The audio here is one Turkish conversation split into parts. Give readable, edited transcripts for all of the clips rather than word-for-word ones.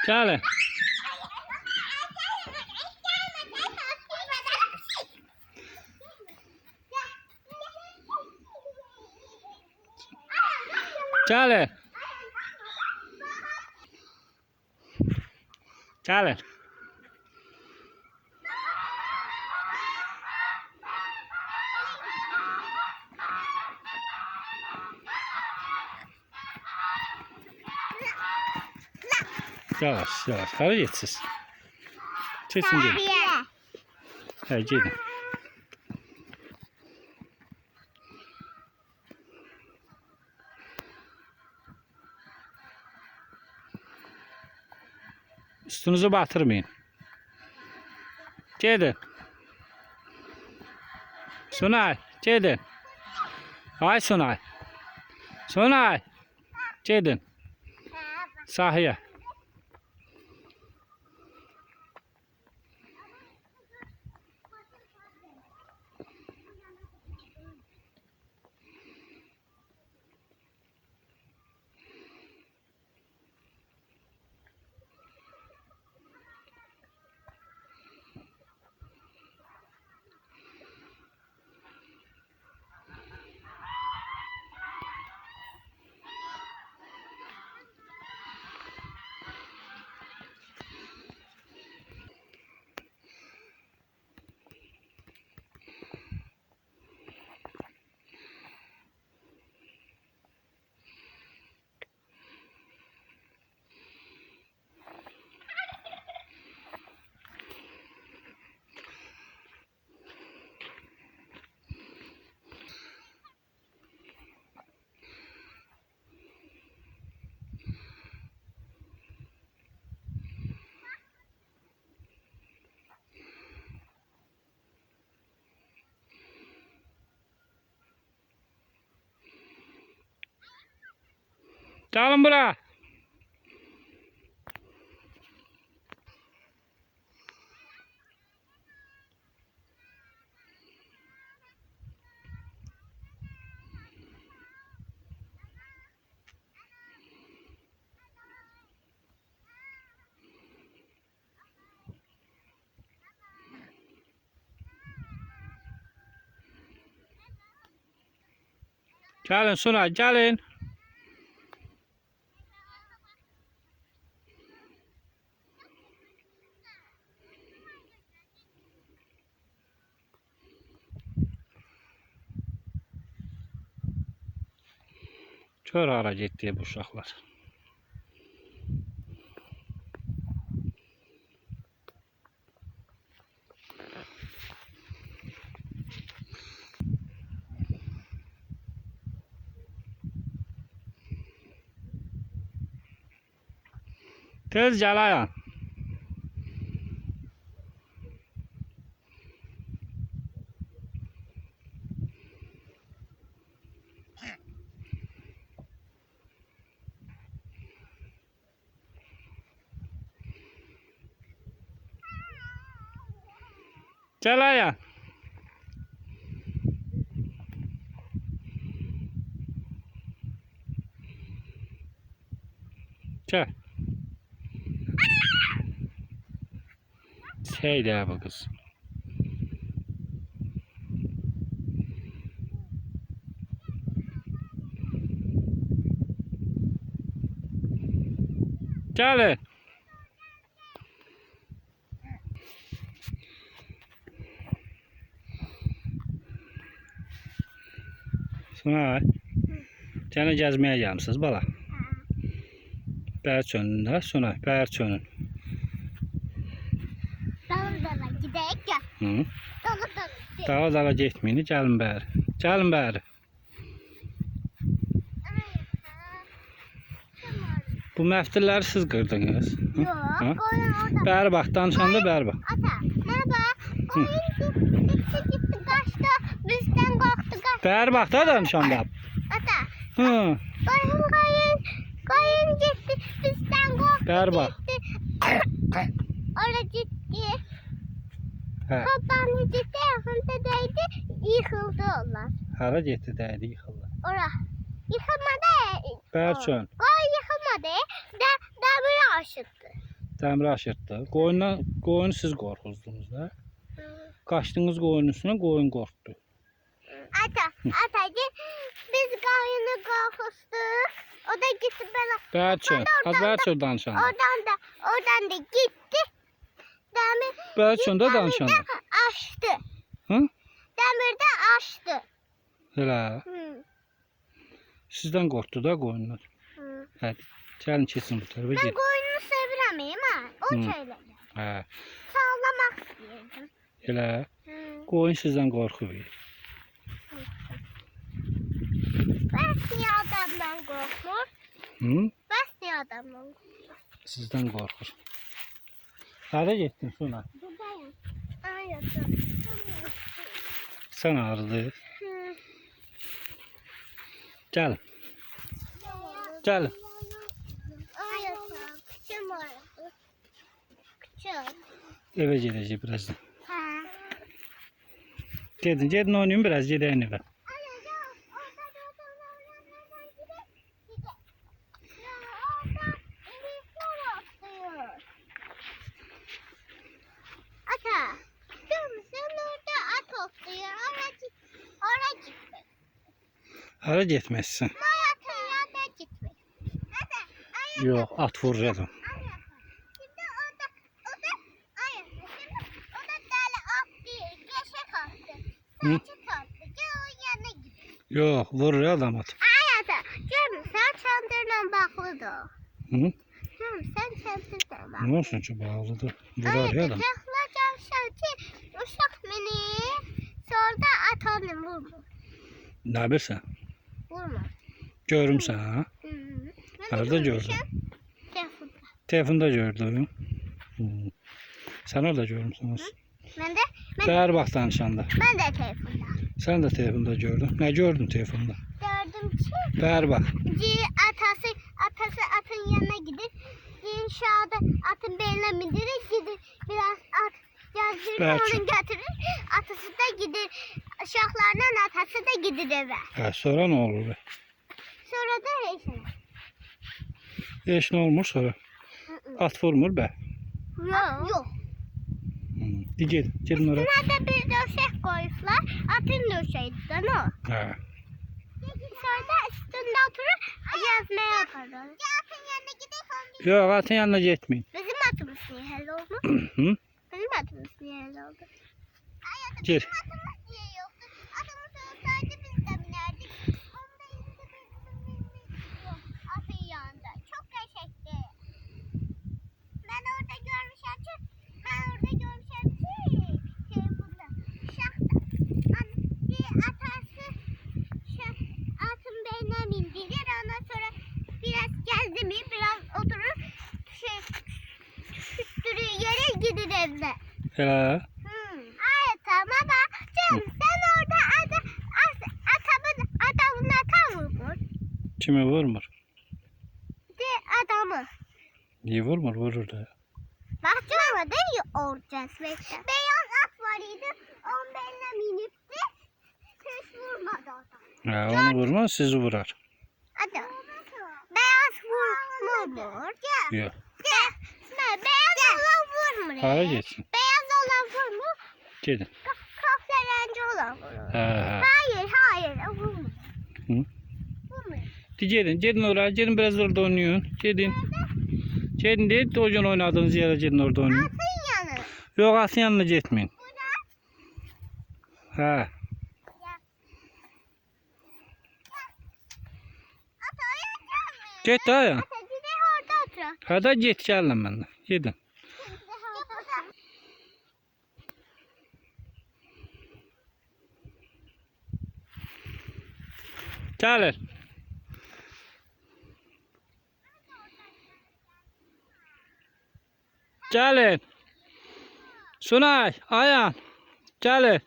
Gəlin. Gəlin. Gəlin. Yavaş yavaş. Hara geçsiz. Keçin gelin. Hə, gelin. Üstünüzü batırmayın. Gedin. Sunay, gedin. Ay Sunay. Sunay. Gedin. Sahaya. Gelin buraya. Gelin Sunay, gelin. Kör hara getdi bu uşaqlar. Tez gəl ayan. Gəl ayan. Gəl. Şeydə bu qız. Gəlin. Sunay. Gəlin gəzməyə gəlmisiniz bala. Bər çönün də Sunay, bər çönün. Dağa gidək ya. Hı? Dağa. Dağa getməyin, gəlin bəri. Gəlin bəri. Bu məftilləri siz qırdınız. Yox, qoyun orada. Bəri bax, danışanda bəri bax. Ata, merhaba. Qoyun gitti kaçtı. Bizden korktu kaçtı. Bəri bax da danışanda. Ata. Hı. Koyun gitti. Bizden korktu. Bəri bax. Orada gitti. Hə. Kapanı gitti. Yakında değdi. Yıkıldı onlar. Hara getdi dəydi yıxıldı. Ora. Yıkılmadı. Bəri çön. Koyun yıkılmadı. Demir aşıttı. Dəmir aşırtdı. Qoyunu siz qorxuzdunuz da. Qaçdınız qoyunun üstünə, qoyun qorxdu. Ata biz qayını qorxustuk. O da gitti bana. Bəlçə, az bəlçə danışanda. Oradan da gitti. Demir Bəlçəndə danışanda. açtı. Hı? Demirde açtı. Elə. Hı. Sizdən qorxdu da qoyunlar. Hı. Hadi, gəlin keçin bu tərəfə Ben gedin. koyunu seviremeyim ha. O Hı. şeyler. Hə, Sağlamak istedim. elə. Hı. Qoyun sizdən qorxur. Bəs niye adamdan korkmur? Hı? Bəs niye adamdan korkmur? Sizdən qorxur. Hara getdin Suna? Buradayım. Ay Sən ağrıdı. Gəlin. Gəlin. Ay küçüm orası. Küçüm. Evə gedəcək birazdan. Ha. Gedin oynayın biraz, gedəyin evə. Ata, sen orada at otluyor. Oraya gitme. Hara getməzsən? Hayatın yanına gitme. Ata, Yox, at vurur adam. şimdi orada ayakta. Şimdi orada deli at değil. Geçek attı. Hı? Saçık attı. Gel onun yanına git. Yox, vurur adam at. Hayata, görüm sen çandırla bağlıdır. Hı? Görüm sen çandırla bağlı. Nə olsun ki, bağlıdır. Vurar ya adam. Texlacaqsan ki, uşaq minir, sonra da atanı vurmur. Nə bilirsən? Vurmur. Görümsən, ha? Harada gördün? Telefonda. Telefonda gördüm. Hı. Sən orada görmüsən. Ben Bəhər vaxt danışanda. de telefonda. Sən də telefonda gördün. Nə gördün telefonda? Gördüm ki, Bəhər vaxt. atası atın yanına gidip, inşaada atın beline bindirir, gidir biraz at gezdirir, Belki. onu götürür, atası da gidir, uşaqlarla atası da gidir eve. Hə, sonra nə olur be? Sonra da neyse. Heç nə olmur sonra. At vurmur be. Yok. Hı. Gedin oraya. Nerede bir döşek koyuflar, atın döşeğinden o. Hə. Sonra da üstünde oturup yazmaya yaparlar. Atın yanına gidelim. Yox, atın yanına getməyin. Bizim atımız niye hel oldu? Hı? Bizim atımız niye hel oldu? Gir. Atımız niye yoktu? Atımız olsaydı biz de binerdik. Onda işte bizim yok. Atın yanında. Çok teşekkür. Ben orada görmüşüm ki. Telefonda. Şahta. Atası atın beline bindirir. Ondan sonra biraz gezdi mi biraz oturur. Düştürür yere gider evde. Elə. Ay tamam bak. Canım sen orada adamın ata vurur. Kimi vurmur? De adamı. Niyə vurmur? Vurur da. Bak canım da olacağız. Beyaz at var idi. Onun beline minipti. Hiç vurmadı adam. Hə, onu vurmaz, sizi vurar. Adam. Beyaz vurmur. Yox. Beyaz olan vurmur. Hara getsin? Beyaz olan vurmur. Gedin. Kahverengi olan vurur. Hə. Hayır vurmur. Hı? Vurmur. Gedin oraya. Gedin biraz orada oynayın. Gedin. Gedin deyil, o gün oynadığınız yerə gedin orada oynayın. Atın yanı. Yox, atın yanına getməyin. Hə. Ata oynayacak mı? Get da ya. Ata gidelim orada oturalım. Hə da get, gəlin məndən. Gedin. Gəlin. Gəlin. Sunay, Ayan. Gəlin.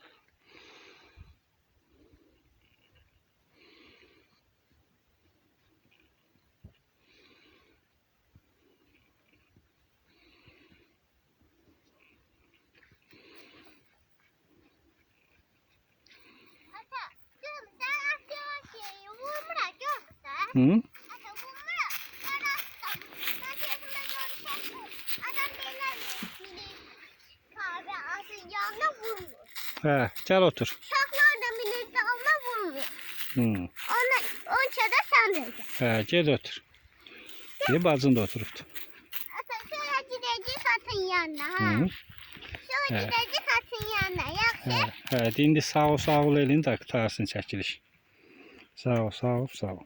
Ata, canım sen atıyorsun şeyi. Vurmurak yoksa. Hı? Ata vurmurak. Ben attım. Ben telefonda görmüşüm. Adam vurmuyor. He, gel otur. Uşaqlar da minirdə amma vurmuyor. Hmm. Onca da sen vereceksin. He, gel otur. Bir bacın da oturuptu. Ata şöyle gideceğiz atın yanına ha. Hı. Şöyle Evet. gideceğiz atın yanına. Yaxşı. He, indi sağ ol elini de tutarsın çəkiliş. Sağ ol, sağ ol, sağ ol.